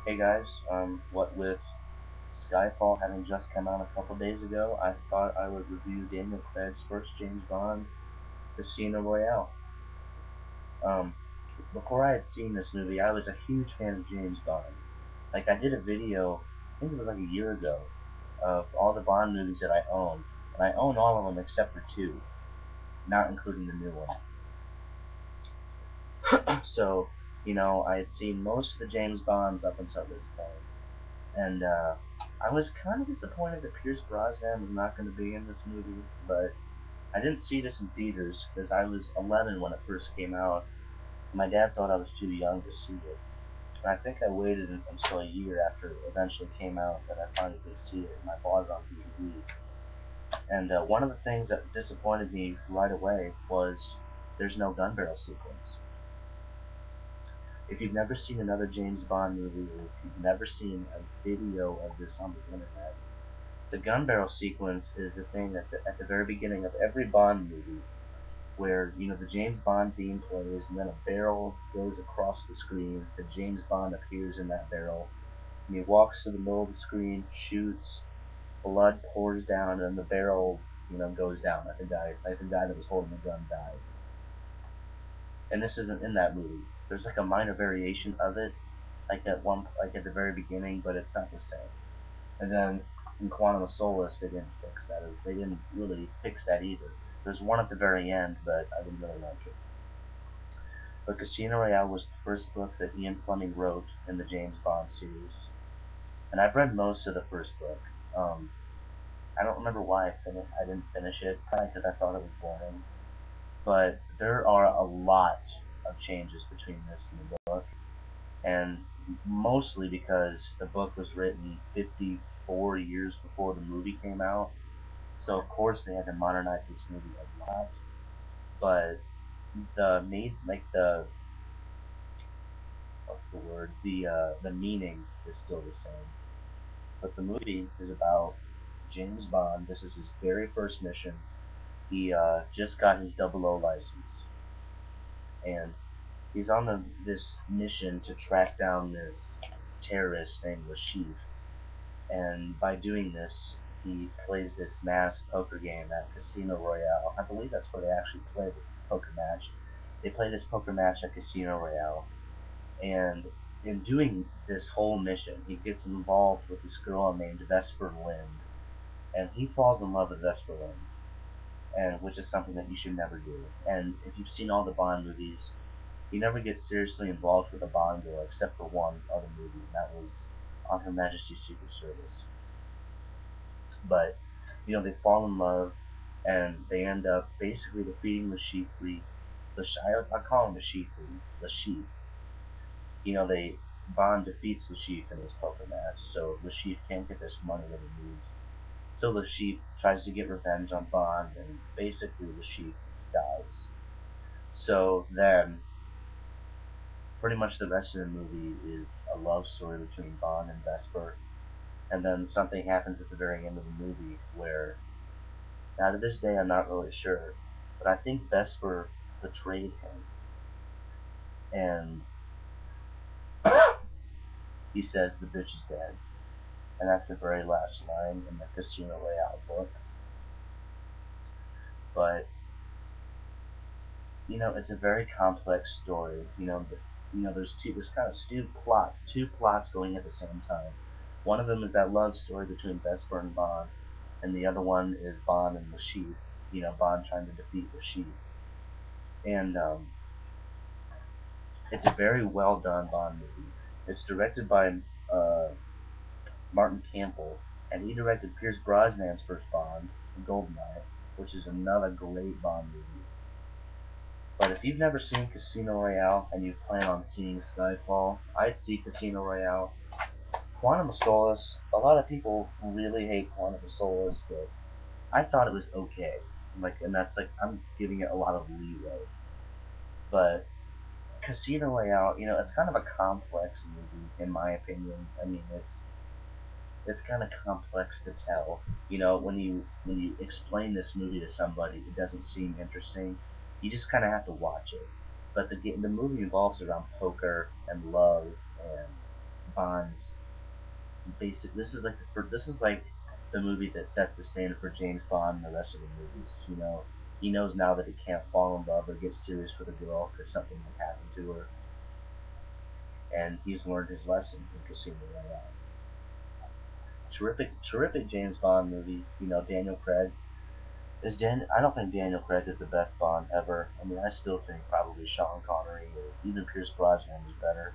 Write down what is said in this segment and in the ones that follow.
Hey guys, what with Skyfall having just come out a couple days ago, I thought I would review Daniel Craig's first James Bond, Casino Royale. Um, Before I had seen this movie, I was a huge fan of James Bond. Like, I did a video, I think it was like a year ago, of all the Bond movies that I own, and I own all of them except for two, not including the new one. So, I had seen most of the James Bonds up until this point. And I was kind of disappointed that Pierce Brosnan was not going to be in this movie, but I didn't see this in theaters because I was 11 when it first came out. My dad thought I was too young to see it. And I think I waited until a year after it eventually came out that I finally could see it, and I bought it on DVD. And one of the things that disappointed me right away was there's no gun barrel sequence. If you've never seen another James Bond movie, or if you've never seen a video of this on the internet, the gun barrel sequence is the thing at the very beginning of every Bond movie where, the James Bond theme plays and then a barrel goes across the screen, the James Bond appears in that barrel, and he walks to the middle of the screen, shoots, blood pours down, and the barrel, goes down like the guy that was holding the gun died. And this isn't in that movie. There's like a minor variation of it, like at the very beginning, but it's not the same. And then in Quantum of Solace, they didn't fix that. They didn't really fix that either. There's one at the very end, but I didn't really like it. But Casino Royale was the first book that Ian Fleming wrote in the James Bond series, and I've read most of the first book. Um, I don't remember why I didn't finish it, probably because I thought it was boring. But there are a lot of changes between this and the book, and mostly because the book was written 54 years before the movie came out. So of course they had to modernize this movie a lot, but the what's the word the meaning is still the same. But the movie is about James Bond. This is his very first mission. He just got his 00 license, and he's on this mission to track down this terrorist named Rashid. And by doing this, he plays this mass poker game at Casino Royale. I believe that's where they actually play the poker match. They play this poker match at Casino Royale, and in doing this whole mission, he gets involved with this girl named Vesper Lind, and he falls in love with Vesper Lind, and which is something that you should never do. And if you've seen all the Bond movies, he never gets seriously involved with a Bond girl except for one other movie, and that was on Her Majesty's Secret Service. But they fall in love, and they end up basically defeating the Sheikh. I call him the Sheikh. The Sheikh. They Bond defeats the Sheikh in this poker match, so the Sheikh can't get this money that he needs. So the Sheikh tries to get revenge on Bond, and basically the Sheikh dies. So then, pretty much the rest of the movie is a love story between Bond and Vesper, and then something happens at the very end of the movie where, now to this day, I'm not really sure, but I think Vesper betrayed him, and he says the bitch is dead, and that's the very last line in the Casino Royale book. But it's a very complex story. There's two plots going at the same time. One of them is that love story between Vesper and Bond, and the other one is Bond and Rashid. Bond trying to defeat Rashid, and it's a very well done Bond movie. It's directed by uh, Martin Campbell, and he directed Pierce Brosnan's first Bond, Goldeneye, which is another great Bond movie. But if you've never seen Casino Royale and you plan on seeing Skyfall, I'd see Casino Royale. Quantum of Solace, a lot of people really hate Quantum of Solace, but I thought it was okay. And that's like I'm giving it a lot of leeway. But Casino Royale, it's kind of a complex movie in my opinion. I mean, it's kind of complex to tell. When you explain this movie to somebody, it doesn't seem interesting. You just kind of have to watch it. But the movie revolves around poker and love and Bond's basic. This is like the movie that sets the standard for James Bond and the rest of the movies. You know, he knows now that he can't fall in love or get serious with a girl because something might happen to her, and he's learned his lesson in Casino Royale. Terrific James Bond movie. You know, Daniel Craig I don't think Daniel Craig is the best Bond ever. I mean, I still think probably Sean Connery or even Pierce Brosnan is better.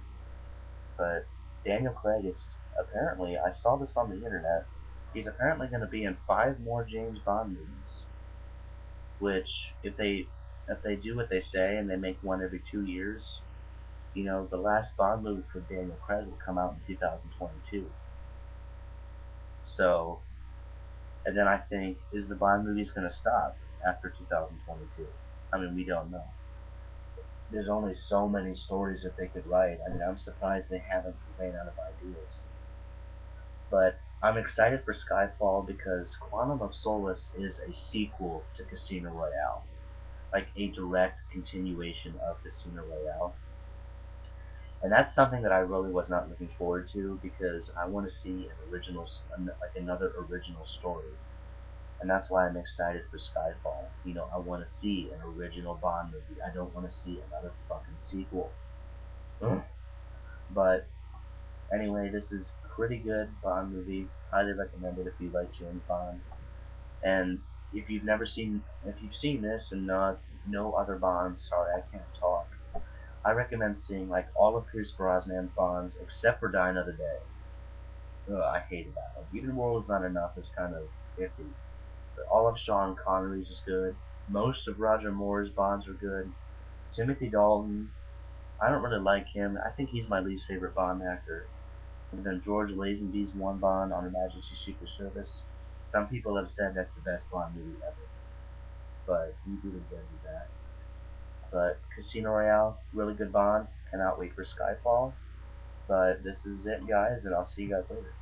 But Daniel Craig is apparently, I saw this on the internet, he's apparently going to be in 5 more James Bond movies. Which, if they do what they say and they make one every 2 years, you know, the last Bond movie for Daniel Craig will come out in 2022. So, and then I think, is the Bond movies going to stop after 2022? I mean, we don't know. There's only so many stories that they could write. I mean, I'm surprised they haven't ran out of ideas. But I'm excited for Skyfall because Quantum of Solace is a sequel to Casino Royale, like a direct continuation of Casino Royale. And that's something that I really was not looking forward to because I want to see like another original story. And that's why I'm excited for Skyfall. You know, I want to see an original Bond movie. I don't want to see another fucking sequel. Ugh. But anyway, this is a pretty good Bond movie. Highly recommend it if you like James Bond. And if you've seen this and not no other Bonds, sorry, I can't talk. I recommend seeing like all of Pierce Brosnan's Bonds except for Die Another Day. Ugh, I hated that one. Even World Is Not Enough is kind of iffy. But all of Sean Connery's is good. Most of Roger Moore's Bonds are good. Timothy Dalton, I don't really like him. I think he's my least favorite Bond actor. And then George Lazenby's one Bond on Her Majesty's Secret Service. Some people have said that's the best Bond movie ever, but we didn't get into that. But Casino Royale, really good Bond. Cannot wait for Skyfall. But this is it, guys, and I'll see you guys later.